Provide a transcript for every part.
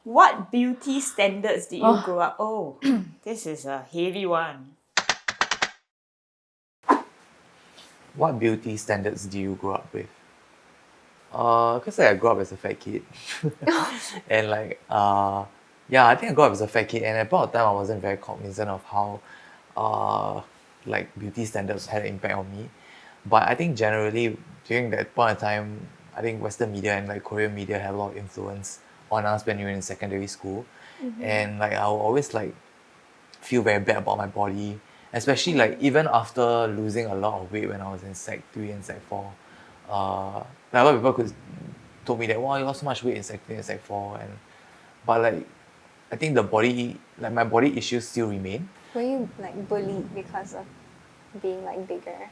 What beauty standards did you grow up? Oh, this is a heavy one. What beauty standards do you grow up with? Because I grew up as a fat kid. And yeah, I think I grew up as a fat kid, and at that point of time, I wasn't very cognizant of how beauty standards had an impact on me. But I think generally during that point of time, I think Western media and like Korean media had a lot of influence on us when we were in secondary school. And like I would always like feel very bad about my body, especially like even after losing a lot of weight when I was in Sec 3 and Sec 4. Like a lot of people told me that, wow, you lost so much weight in Sec 3 and Sec 4. But like, I think my body issues still remain. Were you like bullied because of being like bigger?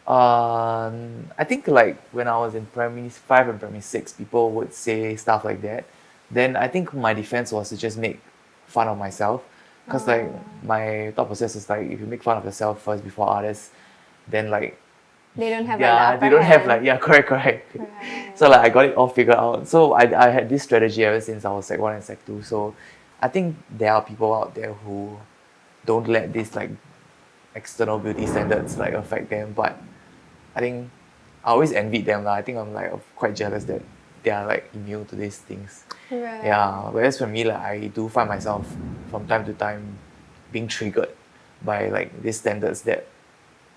I think like when I was in primary 5 and primary 6, people would say stuff like that. Then I think my defense was to just make fun of myself. Because like my thought process is like, if you make fun of yourself first before others, then like They don't have yeah, like they don't have like, yeah, correct. Right. So like I got it all figured out. So I had this strategy ever since I was Sec 1 and Sec 2. So I think there are people out there who don't let these like external beauty standards like affect them. But I think I always envied them. I think I'm like quite jealous that they are like immune to these things. Right. Yeah. Whereas for me, like I do find myself from time to time being triggered by like these standards that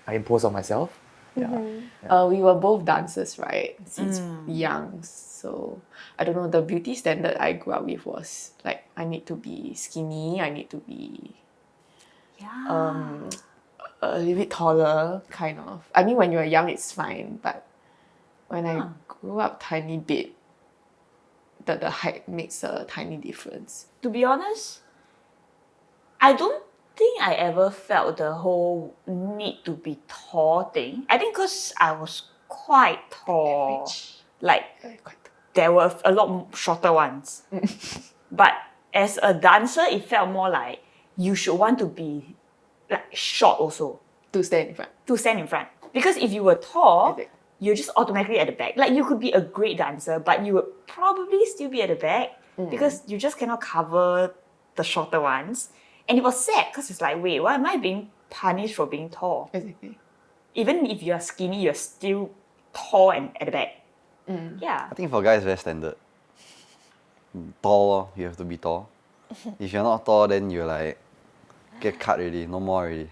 I impose on myself. Yeah. We were both dancers, right? Since young. So I don't know, the beauty standard I grew up with was like I need to be skinny, I need to be a little bit taller, kind of. I mean, when you're young, it's fine, but when I grew up tiny bit, the height makes a tiny difference. To be honest, I don't think I ever felt the whole need to be tall thing. I think because I was quite tall. Like, there were a lot shorter ones. But as a dancer, it felt more like you should want to be like short also. To stand in front. To stand in front. Because if you were tall, you're just automatically at the back. Like you could be a great dancer, but you would probably still be at the back because you just cannot cover the shorter ones. And it was sad because it's like, wait, why am I being punished for being tall? Exactly. Even if you're skinny, you're still tall and at the back. Yeah. I think for guys, very standard. Tall, you have to be tall. If you're not tall, then you like get cut already, no more already.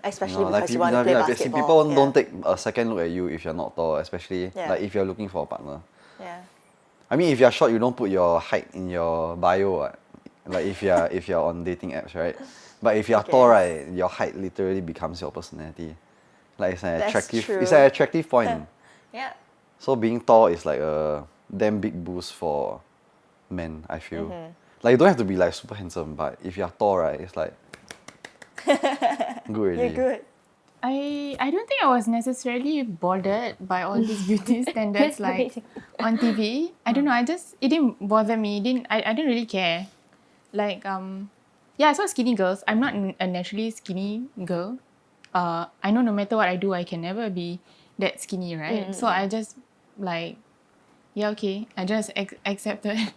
Especially like because you want to play basketball. People don't take a second look at you if you're not tall, especially like if you're looking for a partner. Yeah. I mean, if you're short, you don't put your height in your bio. What? Like if you're on dating apps, right? But if you're tall, right, your height literally becomes your personality. Like it's an attractive point. Yeah. So being tall is like a damn big boost for men, I feel. Like you don't have to be like super handsome, but if you're tall, right, it's like good already. You're good. I don't think I was necessarily bothered by all these beauty standards like on TV. I don't know, it didn't bother me. I didn't really care. Like I saw skinny girls. I'm not a naturally skinny girl. I know no matter what I do, I can never be that skinny, right? So I just like, yeah, okay. I just accepted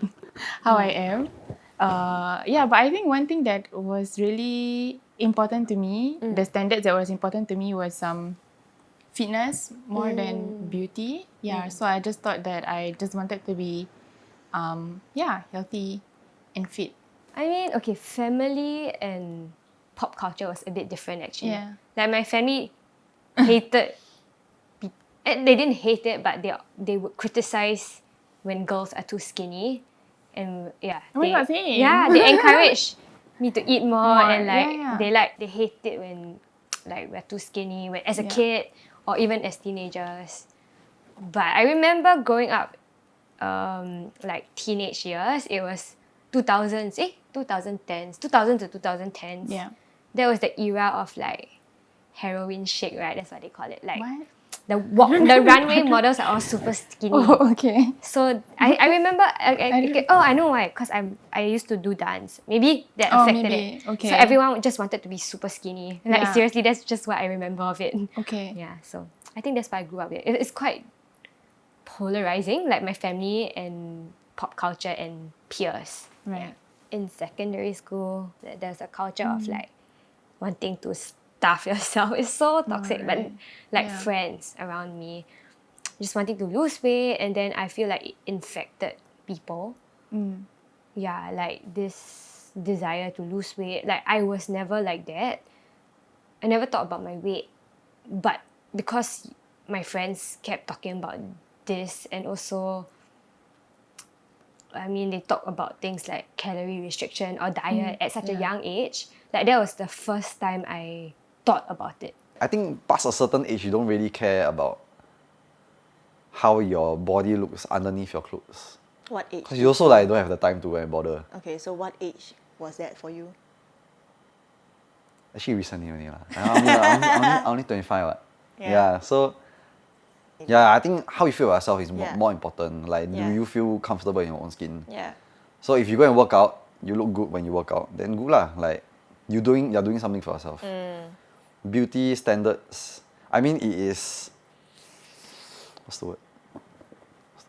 how I am. But I think one thing that was really important to me, the standards that was important to me was fitness more than beauty. So I just thought that I just wanted to be healthy and fit. I mean, okay, family and pop culture was a bit different actually. Yeah. Like my family hated, they didn't hate it, but they would criticize when girls are too skinny. And they encourage me to eat more and like they hate it when like we're too skinny when as a kid or even as teenagers. But I remember growing up, like teenage years, it was 2000s to 2010s. Yeah. That was the era of like heroin chic, right? That's what they call it. Like What? the runway models are all super skinny. Oh, okay. So I remember I know why, because I used to do dance. Maybe that affected it. Okay. So everyone just wanted to be super skinny. Like seriously, that's just what I remember of it. Okay. Yeah, so I think that's why I grew up with. It's quite polarizing. Like my family and pop culture and peers. Right. In secondary school, there's a culture of like wanting to starve yourself. It's so toxic, but right. like Yeah. friends around me just wanting to lose weight, and then I feel like it infected people. Yeah, like this desire to lose weight. Like I was never like that. I never thought about my weight, but because my friends kept talking about this, and also I mean, they talk about things like calorie restriction or diet at such a young age. Like that was the first time I thought about it. I think past a certain age, you don't really care about how your body looks underneath your clothes. What age? Because you also like don't have the time to go and bother. Okay, so what age was that for you? Actually, recently only lah. I'm only 25. What? Yeah. So, yeah, I think how you feel about yourself is more important. Like, do you feel comfortable in your own skin? Yeah. So if you go and work out, you look good when you work out, then good lah. Like, you're doing something for yourself. Beauty standards. I mean, it is. What's the word?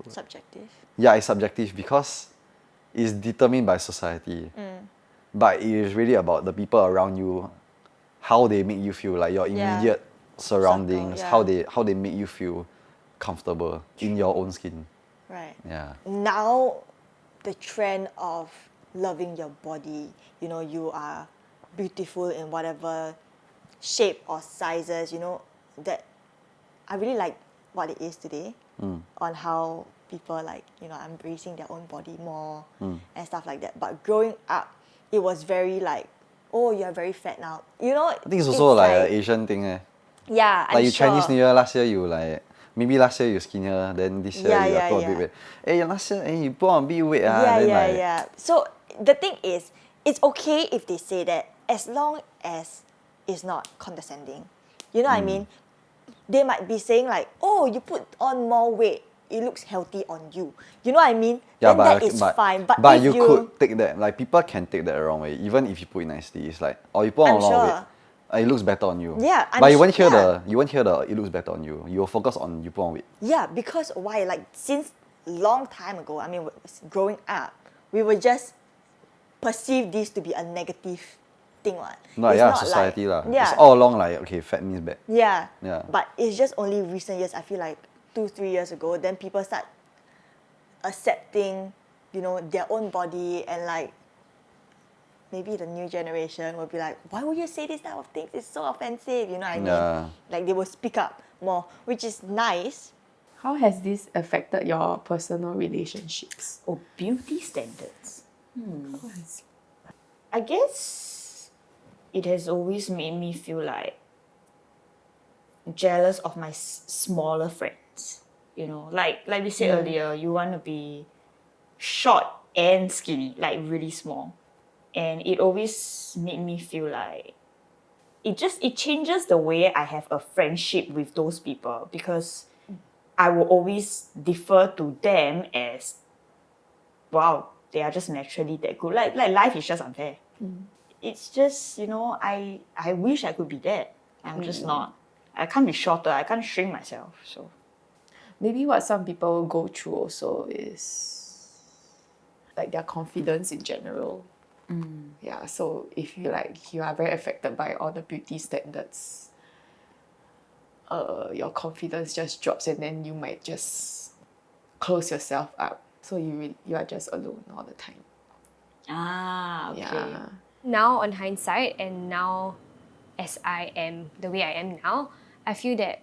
Subjective. Yeah, it's subjective because it's determined by society. But it is really about the people around you, how they make you feel, like your immediate surroundings, Circle, how they make you feel comfortable in your own skin. Right. Yeah. Now, the trend of loving your body, you know, you are beautiful in whatever shape or sizes, you know, that I really like what it is today on how people like, you know, embracing their own body more and stuff like that. But growing up, it was very like, oh, you're very fat now. You know, I think it's also like an Asian thing. Yeah, like I'm you sure. Chinese New Year last year, you like, maybe last year you skinnier, then this year you put a bit weight. Hey, last year you put on a bit weight. Yeah. So the thing is, it's okay if they say that as long as it's not condescending. You know what I mean? They might be saying like, oh, you put on more weight, it looks healthy on you. You know what I mean? Yeah, then that is fine. But if you could take that, like people can take that the wrong way, even if you put it nicely. It's like, oh, you put on a lot of weight, it looks better on you. Yeah, but you won't hear the it looks better on you. You will focus on you put on weight. Yeah, because why? Like since long time ago, I mean, growing up, we would just perceive this to be a negative thing. No, it's yeah, not society like, lah. It's all along like, okay, fat means bad. Yeah. Yeah. But it's just only recent years, I feel like 2-3 years ago, then people start accepting, you know, their own body, and like maybe the new generation will be like, why would you say this type of things? It's so offensive, you know what I mean? Yeah. Like they will speak up more, which is nice. How has this affected your personal relationships? Oh, beauty standards. I guess it has always made me feel like jealous of my smaller friends. You know, like we said earlier, you want to be short and skinny, like really small. And it always made me feel like it changes the way I have a friendship with those people, because I will always defer to them as, wow, they are just naturally that good. Like life is just unfair. It's just, you know, I wish I could be that. I'm just not. I can't be shorter. I can't shrink myself. So Maybe what some people go through also is like their confidence in general. Yeah, so if you are very affected by all the beauty standards, your confidence just drops, and then you might just close yourself up. So you are just alone all the time. okay. Yeah. Now on hindsight, and now as I am the way I am now, I feel that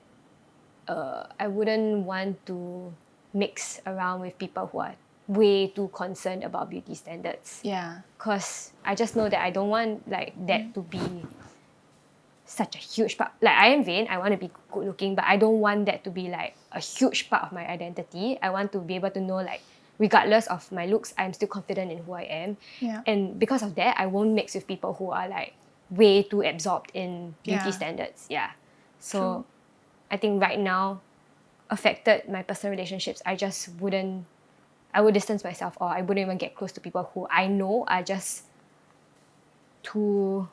I wouldn't want to mix around with people who are way too concerned about beauty standards. Yeah. Because I just know that I don't want like that to be such a huge part. Like I am vain, I want to be good looking, but I don't want that to be like a huge part of my identity. I want to be able to know like regardless of my looks, I'm still confident in who I am. Yeah. And because of that, I won't mix with people who are like way too absorbed in beauty Yeah. standards. Yeah. So I think right now affected my personal relationships. I would distance myself, or I wouldn't even get close to people who I know are just too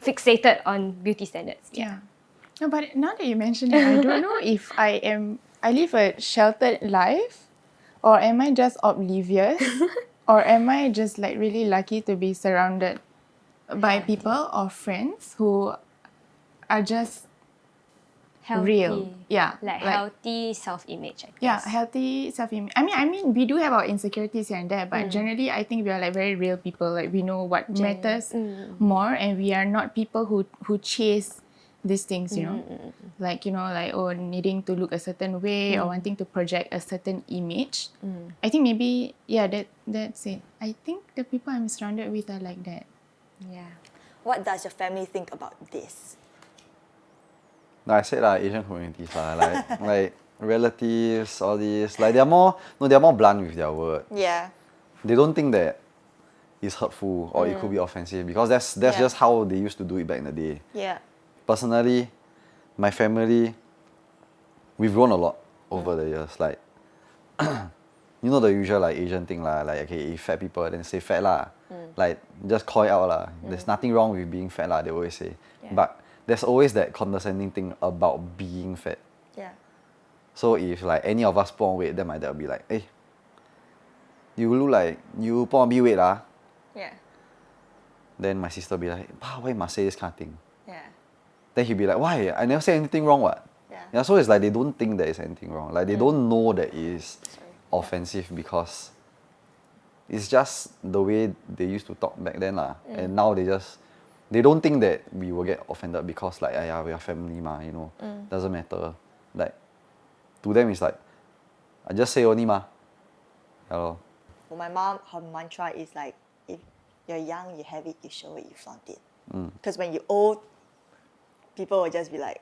fixated on beauty standards. Yeah. No, but now that you mention it, I don't know if I live a sheltered life, or am I just oblivious, or am I just like really lucky to be surrounded by people or friends who are just Healthy. real? Yeah, Like healthy self-image, I guess. yeah, healthy self-image. I mean, we do have our insecurities here and there, but generally, I think we are like very real people. Like we know what matters more, and we are not people who chase these things. You know, like like needing to look a certain way or wanting to project a certain image. I think maybe that's it. I think the people I'm surrounded with are like that. Yeah. What does your family think about this? Like I said Asian communities like relatives, all these, like they're more blunt with their word. Yeah. They don't think that it's hurtful or it could be offensive because that's just how they used to do it back in the day. Yeah. Personally, my family, we've grown a lot over the years. Like, you know the usual like Asian thing lah. Like okay, if fat people then say fat lah. Like just call it out lah. There's nothing wrong with being fat lah. They always say, but there's always that condescending thing about being fat. Yeah. So if like any of us put on weight, then my dad will be like, hey, you look like you put on big weight lah. Yeah. Then my sister will be like, why you must say this kind of thing? Yeah. Then he'll be like, why? I never say anything wrong what? Yeah. So it's like they don't think there is anything wrong. Like they don't know that it is offensive because it's just the way they used to talk back then lah. And now they don't think that we will get offended because like we are family ma, doesn't matter. Like to them it's like I just say only ma. Yeah lor. For my mom, her mantra is like, if you're young, you have it, you show it, you flaunt it. Because when you're old, people will just be like,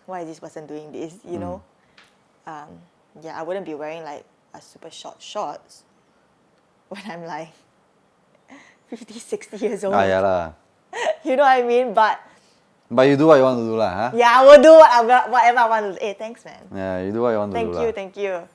why is this person doing this? You know? I wouldn't be wearing like a super short shorts when I'm like 50, 60 years old. Yeah lah. You know what I mean? But you do what you want to do lah, huh? yeah, I will do whatever I want to do. Hey, thanks man. Yeah, you do what you want to do lah. Thank you.